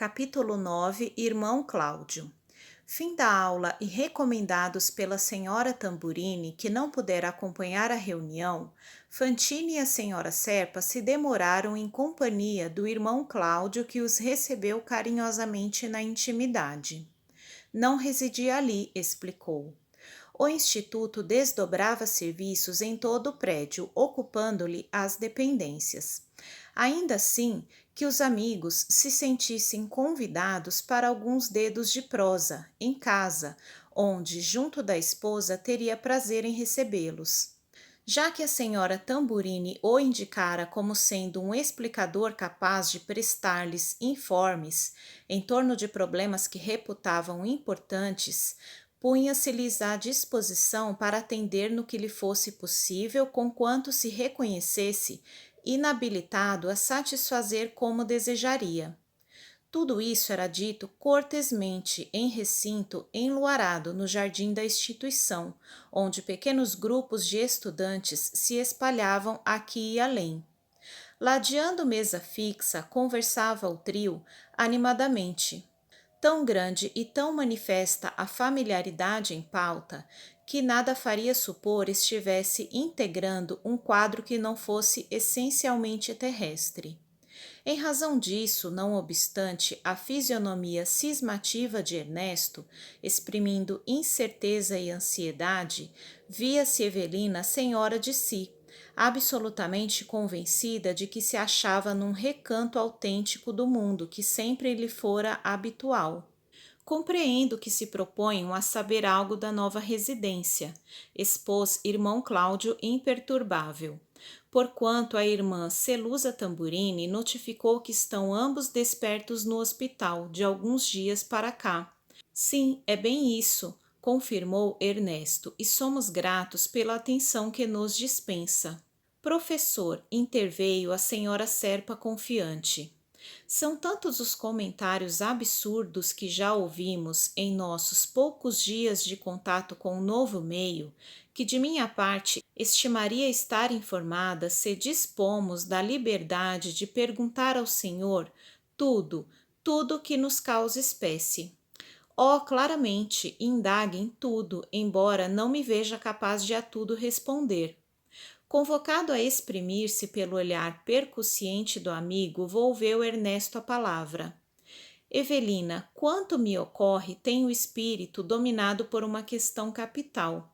Capítulo 9. Irmão Cláudio. Fim da aula e recomendados pela senhora Tamburini, que não pudera acompanhar a reunião, Fantine e a senhora Serpa se demoraram em companhia do irmão Cláudio, que os recebeu carinhosamente na intimidade. Não residia ali, explicou. O instituto desdobrava serviços em todo o prédio, ocupando-lhe as dependências. Ainda assim, que os amigos se sentissem convidados para alguns dedos de prosa, em casa, onde, junto da esposa, teria prazer em recebê-los. Já que a senhora Tamburini o indicara como sendo um explicador capaz de prestar-lhes informes em torno de problemas que reputavam importantes, punha-se-lhes à disposição para atender no que lhe fosse possível, conquanto se reconhecesse inabilitado a satisfazer como desejaria. Tudo isso era dito cortesmente em recinto enluarado no jardim da instituição, onde pequenos grupos de estudantes se espalhavam aqui e além. Ladeando mesa fixa, conversava o trio animadamente. Tão grande e tão manifesta a familiaridade em pauta, que nada faria supor estivesse integrando um quadro que não fosse essencialmente terrestre. Em razão disso, não obstante a fisionomia cismativa de Ernesto, exprimindo incerteza e ansiedade, via-se Evelina senhora de si, absolutamente convencida de que se achava num recanto autêntico do mundo que sempre lhe fora habitual. Compreendo que se proponham a saber algo da nova residência, expôs irmão Cláudio imperturbável. Porquanto a irmã Celusa Tamburini notificou que estão ambos despertos no hospital de alguns dias para cá. Sim, é bem isso, confirmou Ernesto, e somos gratos pela atenção que nos dispensa. Professor, interveio a senhora Serpa confiante. São tantos os comentários absurdos que já ouvimos em nossos poucos dias de contato com o novo meio, que de minha parte estimaria estar informada se dispomos da liberdade de perguntar ao senhor tudo, tudo que nos causa espécie. Oh, claramente, indague em tudo, embora não me veja capaz de a tudo responder. Convocado a exprimir-se pelo olhar percussiente do amigo, volveu Ernesto a palavra. Evelina, quanto me ocorre, tem o espírito dominado por uma questão capital.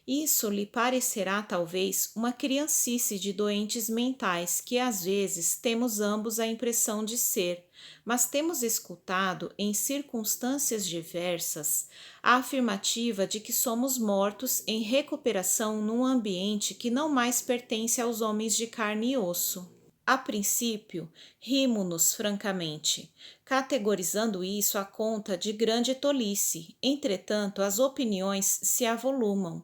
Isso lhe parecerá talvez uma criancice de doentes mentais que às vezes temos ambos a impressão de ser, mas temos escutado em circunstâncias diversas a afirmativa de que somos mortos em recuperação num ambiente que não mais pertence aos homens de carne e osso. A princípio, rimo-nos francamente, categorizando isso à conta de grande tolice, entretanto as opiniões se avolumam.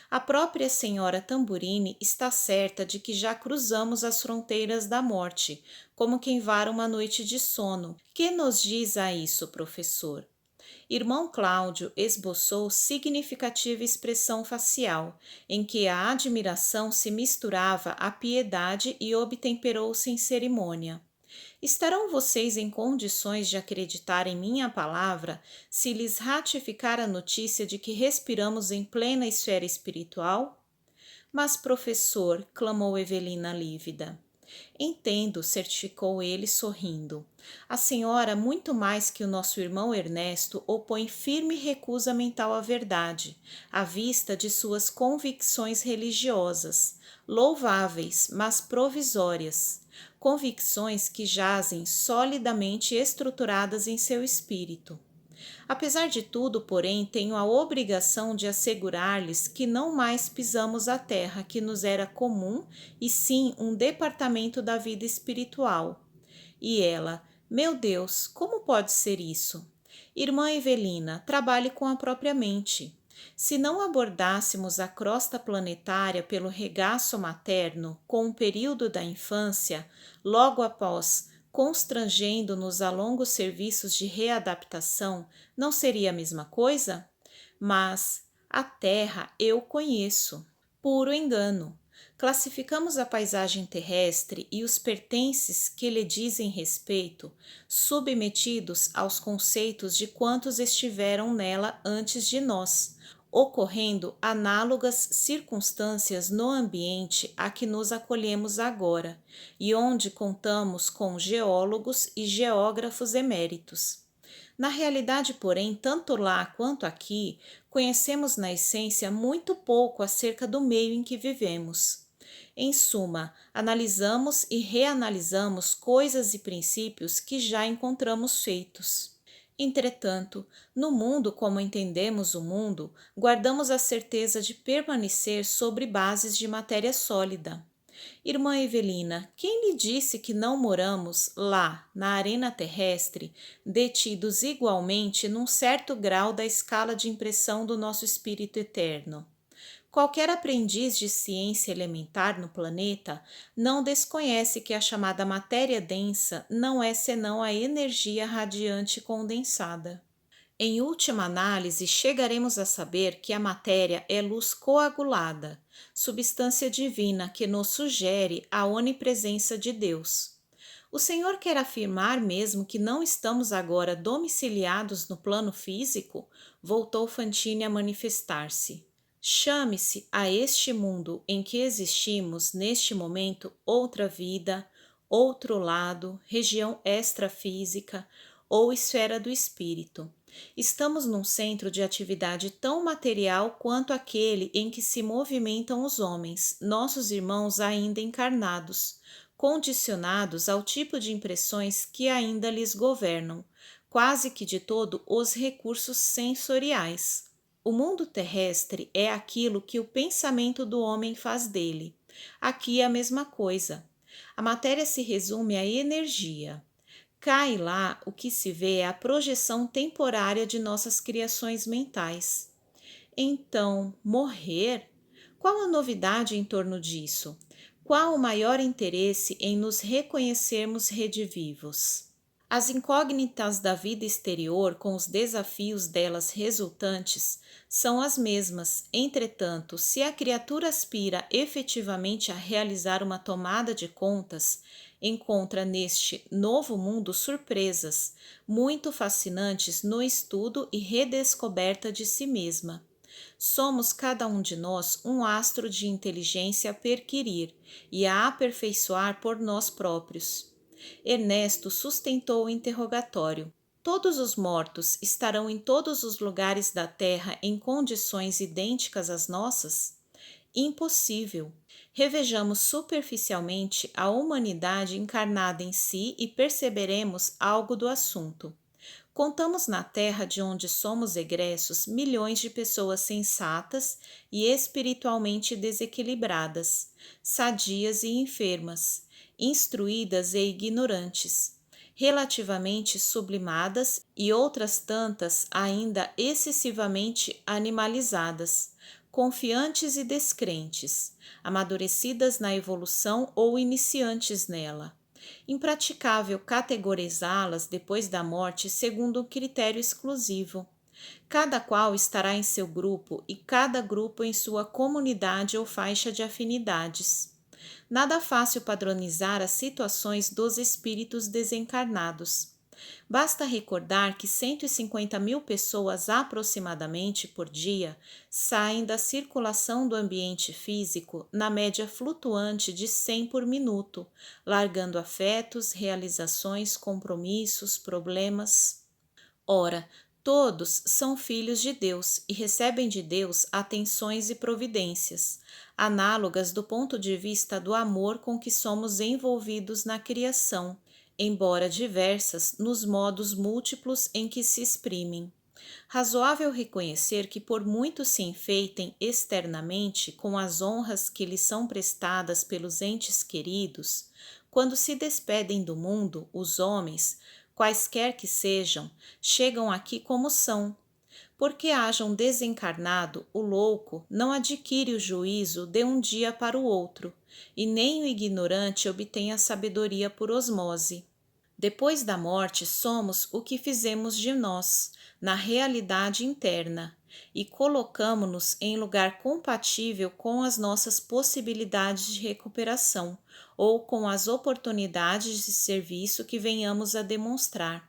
A própria senhora Tamburini está certa de que já cruzamos as fronteiras da morte, como quem vara uma noite de sono. Que nos diz a isso, professor? Irmão Cláudio esboçou significativa expressão facial, em que a admiração se misturava à piedade e obtemperou sem cerimônia. Estarão vocês em condições de acreditar em minha palavra se lhes ratificar a notícia de que respiramos em plena esfera espiritual? Mas, professor, clamou Evelina lívida. Entendo, certificou ele sorrindo. A senhora, muito mais que o nosso irmão Ernesto, opõe firme recusa mental à verdade, à vista de suas convicções religiosas, louváveis, mas provisórias, convicções que jazem solidamente estruturadas em seu espírito. Apesar de tudo, porém, tenho a obrigação de assegurar-lhes que não mais pisamos a terra que nos era comum, e sim um departamento da vida espiritual. E ela, meu Deus, como pode ser isso? Irmã Evelina, trabalhe com a própria mente. Se não abordássemos a crosta planetária pelo regaço materno com o período da infância, logo após constrangendo-nos a longos serviços de readaptação, não seria a mesma coisa? Mas a Terra eu conheço. Puro engano. Classificamos a paisagem terrestre e os pertences que lhe dizem respeito, submetidos aos conceitos de quantos estiveram nela antes de nós, ocorrendo análogas circunstâncias no ambiente a que nos acolhemos agora, e onde contamos com geólogos e geógrafos eméritos. Na realidade, porém, tanto lá quanto aqui, conhecemos na essência muito pouco acerca do meio em que vivemos. Em suma, analisamos e reanalisamos coisas e princípios que já encontramos feitos. Entretanto, no mundo como entendemos o mundo, guardamos a certeza de permanecer sobre bases de matéria sólida. Irmã Evelina, quem lhe disse que não moramos lá, na arena terrestre, detidos igualmente num certo grau da escala de impressão do nosso espírito eterno? Qualquer aprendiz de ciência elementar no planeta não desconhece que a chamada matéria densa não é senão a energia radiante condensada. Em última análise, chegaremos a saber que a matéria é luz coagulada, substância divina que nos sugere a onipresença de Deus. O Senhor quer afirmar mesmo que não estamos agora domiciliados no plano físico? Voltou Fantine a manifestar-se. Chame-se a este mundo em que existimos neste momento outra vida, outro lado, região extrafísica ou esfera do espírito. Estamos num centro de atividade tão material quanto aquele em que se movimentam os homens, nossos irmãos ainda encarnados, condicionados ao tipo de impressões que ainda lhes governam, quase que de todo os recursos sensoriais. O mundo terrestre é aquilo que o pensamento do homem faz dele. Aqui é a mesma coisa. A matéria se resume à energia. Cai lá, o que se vê é a projeção temporária de nossas criações mentais. Então, morrer? Qual a novidade em torno disso? Qual o maior interesse em nos reconhecermos redivivos? As incógnitas da vida exterior, com os desafios delas resultantes, são as mesmas. Entretanto, se a criatura aspira efetivamente a realizar uma tomada de contas, encontra neste novo mundo surpresas muito fascinantes no estudo e redescoberta de si mesma. Somos cada um de nós um astro de inteligência a perquirir e a aperfeiçoar por nós próprios. Ernesto sustentou o interrogatório. Todos os mortos estarão em todos os lugares da Terra em condições idênticas às nossas? Impossível. Revejamos superficialmente a humanidade encarnada em si e perceberemos algo do assunto. Contamos na Terra de onde somos egressos milhões de pessoas sensatas e espiritualmente desequilibradas, sadias e enfermas, instruídas e ignorantes, relativamente sublimadas e outras tantas ainda excessivamente animalizadas, confiantes e descrentes, amadurecidas na evolução ou iniciantes nela. Impraticável categorizá-las depois da morte segundo um critério exclusivo. Cada qual estará em seu grupo e cada grupo em sua comunidade ou faixa de afinidades. Nada fácil padronizar as situações dos espíritos desencarnados. Basta recordar que 150 mil pessoas aproximadamente por dia saem da circulação do ambiente físico na média flutuante de 100 por minuto, largando afetos, realizações, compromissos, problemas. Ora, todos são filhos de Deus e recebem de Deus atenções e providências, análogas do ponto de vista do amor com que somos envolvidos na criação, embora diversas nos modos múltiplos em que se exprimem. Razoável reconhecer que, por muito se enfeitem externamente com as honras que lhes são prestadas pelos entes queridos, quando se despedem do mundo, os homens, quaisquer que sejam, chegam aqui como são. Porque hajam desencarnado, o louco não adquire o juízo de um dia para o outro, e nem o ignorante obtém a sabedoria por osmose. Depois da morte, somos o que fizemos de nós, na realidade interna, e colocamos-nos em lugar compatível com as nossas possibilidades de recuperação ou com as oportunidades de serviço que venhamos a demonstrar.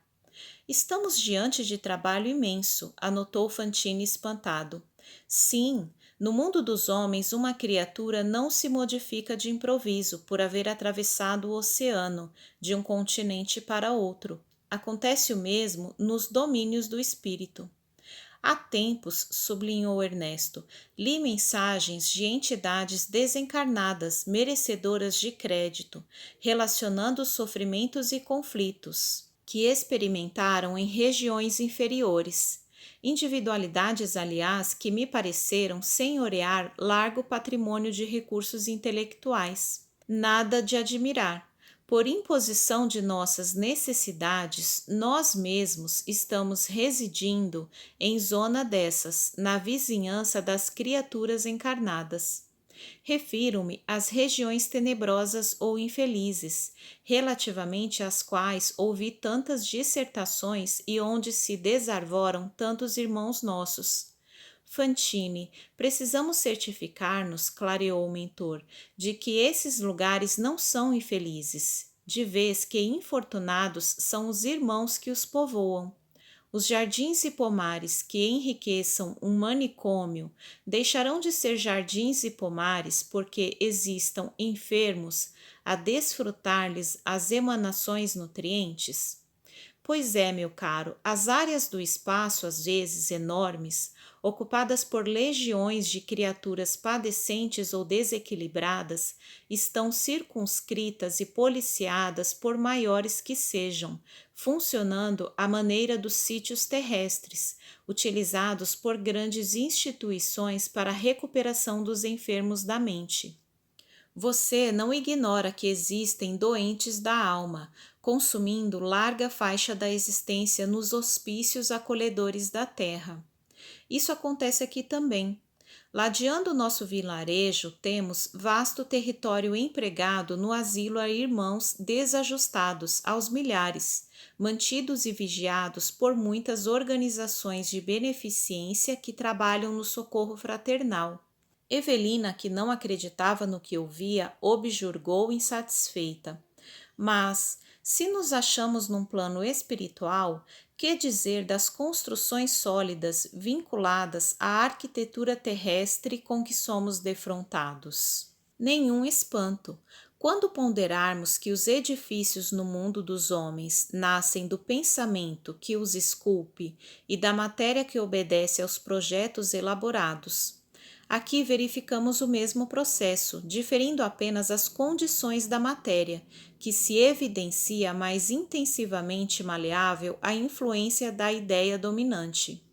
Estamos diante de trabalho imenso, anotou Fantini espantado. Sim, no mundo dos homens, uma criatura não se modifica de improviso por haver atravessado o oceano de um continente para outro. Acontece o mesmo nos domínios do espírito. Há tempos, sublinhou Ernesto, li mensagens de entidades desencarnadas merecedoras de crédito, relacionando sofrimentos e conflitos que experimentaram em regiões inferiores. Individualidades, aliás, que me pareceram senhorear largo patrimônio de recursos intelectuais. Nada de admirar. Por imposição de nossas necessidades, nós mesmos estamos residindo em zona dessas, na vizinhança das criaturas encarnadas. Refiro-me às regiões tenebrosas ou infelizes, relativamente às quais ouvi tantas dissertações e onde se desarvoram tantos irmãos nossos. Fantini, precisamos certificar-nos, clareou o mentor, de que esses lugares não são infelizes, de vez que infortunados são os irmãos que os povoam. Os jardins e pomares que enriqueçam um manicômio deixarão de ser jardins e pomares porque existam enfermos a desfrutar-lhes as emanações nutrientes? Pois é, meu caro, as áreas do espaço, às vezes enormes, ocupadas por legiões de criaturas padecentes ou desequilibradas, estão circunscritas e policiadas por maiores que sejam, funcionando à maneira dos sítios terrestres, utilizados por grandes instituições para a recuperação dos enfermos da mente. Você não ignora que existem doentes da alma, consumindo larga faixa da existência nos hospícios acolhedores da terra. Isso acontece aqui também. Ladeando nosso vilarejo, temos vasto território empregado no asilo a irmãos desajustados aos milhares, mantidos e vigiados por muitas organizações de beneficência que trabalham no socorro fraternal. Evelina, que não acreditava no que ouvia, objurgou insatisfeita. Mas, se nos achamos num plano espiritual, que dizer das construções sólidas vinculadas à arquitetura terrestre com que somos defrontados? Nenhum espanto. Quando ponderarmos que os edifícios no mundo dos homens nascem do pensamento que os esculpe e da matéria que obedece aos projetos elaborados. Aqui verificamos o mesmo processo, diferindo apenas as condições da matéria, que se evidencia mais intensivamente maleável à influência da ideia dominante.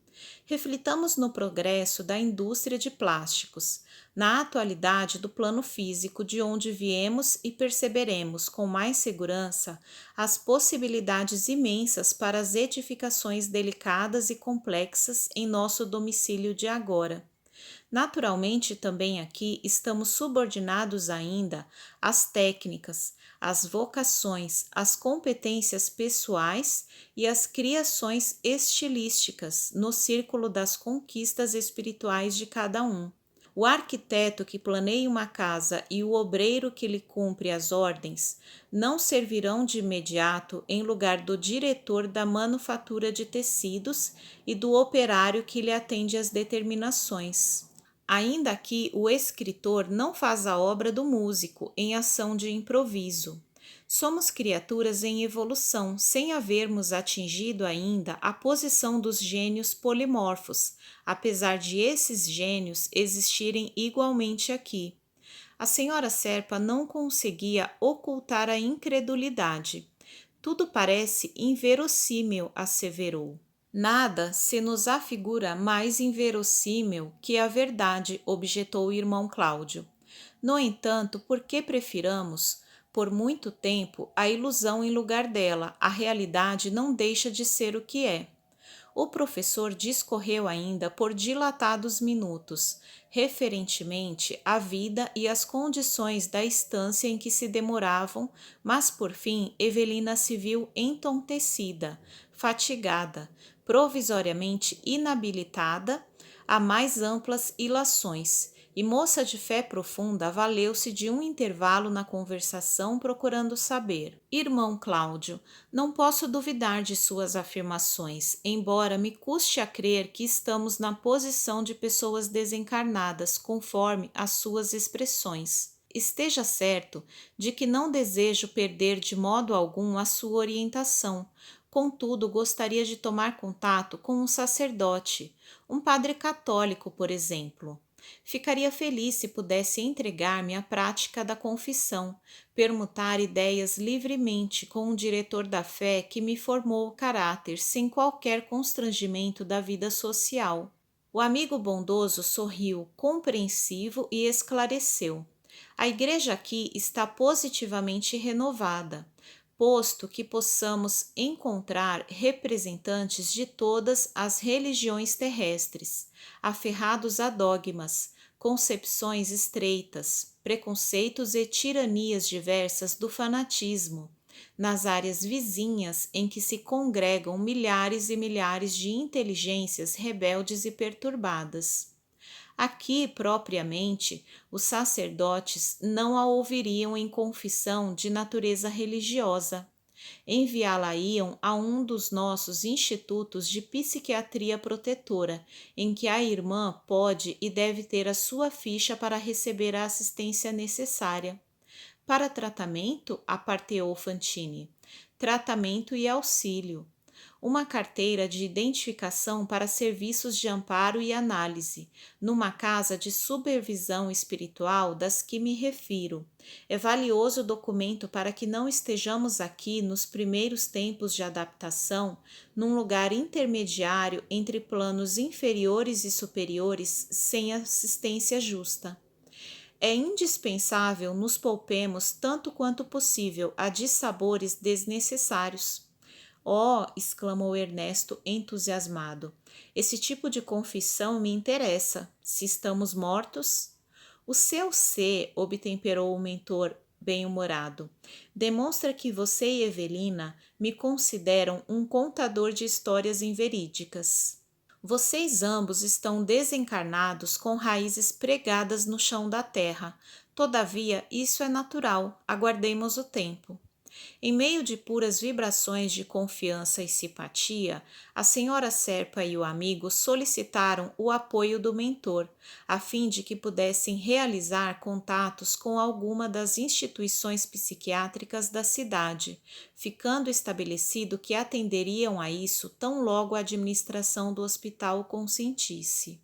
Reflitamos no progresso da indústria de plásticos, na atualidade do plano físico de onde viemos e perceberemos com mais segurança as possibilidades imensas para as edificações delicadas e complexas em nosso domicílio de agora. Naturalmente, também aqui estamos subordinados ainda às técnicas, às vocações, às competências pessoais e às criações estilísticas no círculo das conquistas espirituais de cada um. O arquiteto que planeia uma casa e o obreiro que lhe cumpre as ordens não servirão de imediato em lugar do diretor da manufatura de tecidos e do operário que lhe atende às determinações. Ainda aqui, o escritor não faz a obra do músico em ação de improviso. Somos criaturas em evolução, sem havermos atingido ainda a posição dos gênios polimorfos, apesar de esses gênios existirem igualmente aqui. A senhora Serpa não conseguia ocultar a incredulidade. Tudo parece inverossímil, asseverou. Nada se nos afigura mais inverossímil que a verdade, objetou o irmão Cláudio. No entanto, por que prefiramos, por muito tempo, a ilusão em lugar dela, a realidade não deixa de ser o que é. O professor discorreu ainda por dilatados minutos, referentemente à vida e às condições da estância em que se demoravam, mas por fim Evelina se viu entontecida, fatigada, provisoriamente inabilitada a mais amplas ilações, e moça de fé profunda valeu-se de um intervalo na conversação procurando saber. Irmão Cláudio, não posso duvidar de suas afirmações, embora me custe a crer que estamos na posição de pessoas desencarnadas, conforme as suas expressões. Esteja certo de que não desejo perder de modo algum a sua orientação. Contudo, gostaria de tomar contato com um sacerdote, um padre católico, por exemplo. Ficaria feliz se pudesse entregar-me à prática da confissão, permutar ideias livremente com um diretor da fé que me formou o caráter sem qualquer constrangimento da vida social. O amigo bondoso sorriu, compreensivo, e esclareceu. A igreja aqui está positivamente renovada, posto que possamos encontrar representantes de todas as religiões terrestres, aferrados a dogmas, concepções estreitas, preconceitos e tiranias diversas do fanatismo, nas áreas vizinhas em que se congregam milhares e milhares de inteligências rebeldes e perturbadas. Aqui, propriamente, os sacerdotes não a ouviriam em confissão de natureza religiosa. Enviá-la-iam a um dos nossos institutos de psiquiatria protetora, em que a irmã pode e deve ter a sua ficha para receber a assistência necessária. Para tratamento, aparteou Fantini. Tratamento e auxílio. Uma carteira de identificação para serviços de amparo e análise, numa casa de supervisão espiritual das que me refiro. É valioso documento para que não estejamos aqui nos primeiros tempos de adaptação, num lugar intermediário entre planos inferiores e superiores, sem assistência justa. É indispensável nos poupemos tanto quanto possível a dissabores desnecessários. Oh! Exclamou Ernesto entusiasmado. Esse tipo de confissão me interessa. Se estamos mortos? O seu ser, obtemperou o mentor bem-humorado, demonstra que você e Evelina me consideram um contador de histórias inverídicas. Vocês ambos estão desencarnados com raízes pregadas no chão da terra. Todavia, isso é natural. Aguardemos o tempo. Em meio de puras vibrações de confiança e simpatia, a senhora Serpa e o amigo solicitaram o apoio do mentor, a fim de que pudessem realizar contatos com alguma das instituições psiquiátricas da cidade, ficando estabelecido que atenderiam a isso tão logo a administração do hospital consentisse.